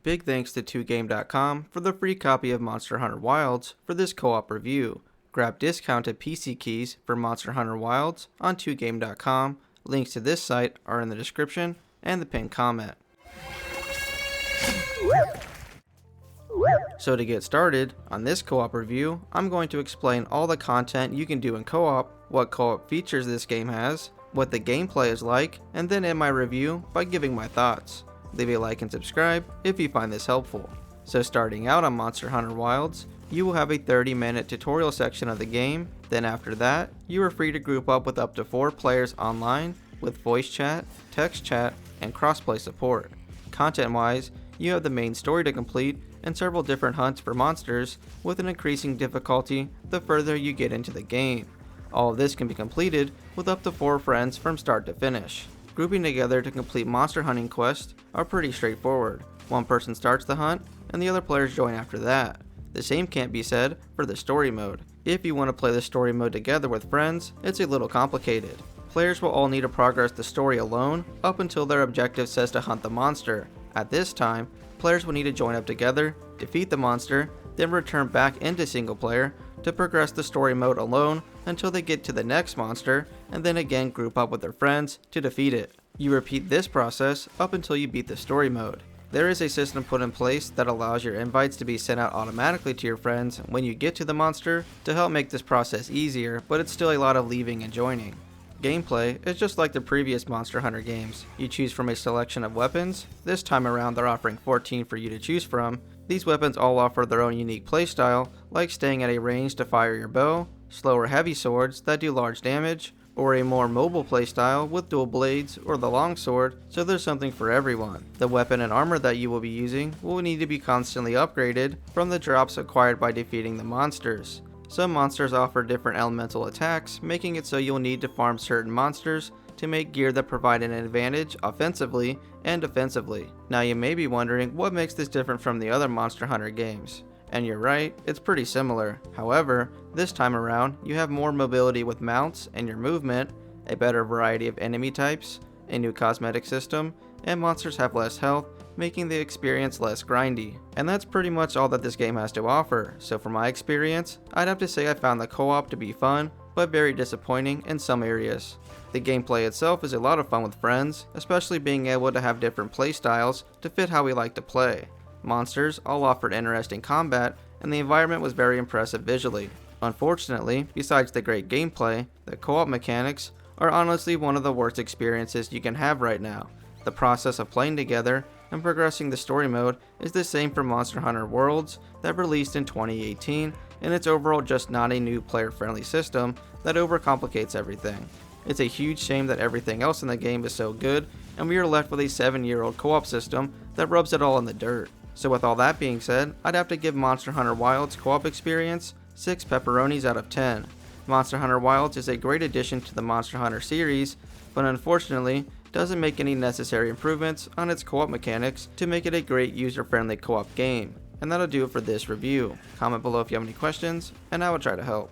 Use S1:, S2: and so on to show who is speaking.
S1: Big thanks to 2game.com for the free copy of Monster Hunter Wilds for this co-op review. Grab discounted PC keys for Monster Hunter Wilds on 2game.com. Links to this site are in the description and the pinned comment. So to get started, on this co-op review, I'm going to explain all the content you can do in co-op, what co-op features this game has, what the gameplay is like, and then end my review by giving my thoughts. Leave a like and subscribe if you find this helpful. So starting out on Monster Hunter Wilds, you will have a 30-minute tutorial section of the game. Then after that, you are free to group up with up to 4 players online with voice chat, text chat, and crossplay support. Content-wise, you have the main story to complete and several different hunts for monsters with an increasing difficulty the further you get into the game. All of this can be completed with up to 4 friends from start to finish. Grouping together to complete monster hunting quests are pretty straightforward. One person starts the hunt and the other players join after that. The same can't be said for the story mode. If you want to play the story mode together with friends, it's a little complicated. Players will all need to progress the story alone up until their objective says to hunt the monster. At this time, players will need to join up together, defeat the monster, then return back into single player to progress the story mode alone until they get to the next monster, and then again group up with their friends to defeat it. You repeat this process up until you beat the story mode. There is a system put in place that allows your invites to be sent out automatically to your friends when you get to the monster to help make this process easier, but it's still a lot of leaving and joining. Gameplay is just like the previous Monster Hunter games. You choose from a selection of weapons. This time around they're offering 14 for you to choose from. These weapons all offer their own unique playstyle, like staying at a range to fire your bow, slower heavy swords that do large damage, or a more mobile playstyle with dual blades or the longsword, so there's something for everyone. The weapon and armor that you will be using will need to be constantly upgraded from the drops acquired by defeating the monsters. Some monsters offer different elemental attacks, making it so you'll need to farm certain monsters to make gear that provide an advantage offensively and defensively. Now you may be wondering what makes this different from the other Monster Hunter games. And you're right, it's pretty similar. However, this time around, you have more mobility with mounts and your movement, a better variety of enemy types, a new cosmetic system, and monsters have less health, making the experience less grindy. And that's pretty much all that this game has to offer, so from my experience, I'd have to say I found the co-op to be fun, but very disappointing in some areas. The gameplay itself is a lot of fun with friends, especially being able to have different playstyles to fit how we like to play. Monsters all offered interesting combat, and the environment was very impressive visually. Unfortunately, besides the great gameplay, the co-op mechanics are honestly one of the worst experiences you can have right now. The process of playing together and progressing the story mode is the same for Monster Hunter Worlds that released in 2018, and it's overall just not a new player-friendly system that overcomplicates everything. It's a huge shame that everything else in the game is so good, and we are left with a 7-year-old co-op system that rubs it all in the dirt. So with all that being said, I'd have to give Monster Hunter Wilds co-op experience 6 pepperonis out of 10. Monster Hunter Wilds is a great addition to the Monster Hunter series, but unfortunately doesn't make any necessary improvements on its co-op mechanics to make it a great user-friendly co-op game. And that'll do it for this review. Comment below if you have any questions, and I will try to help.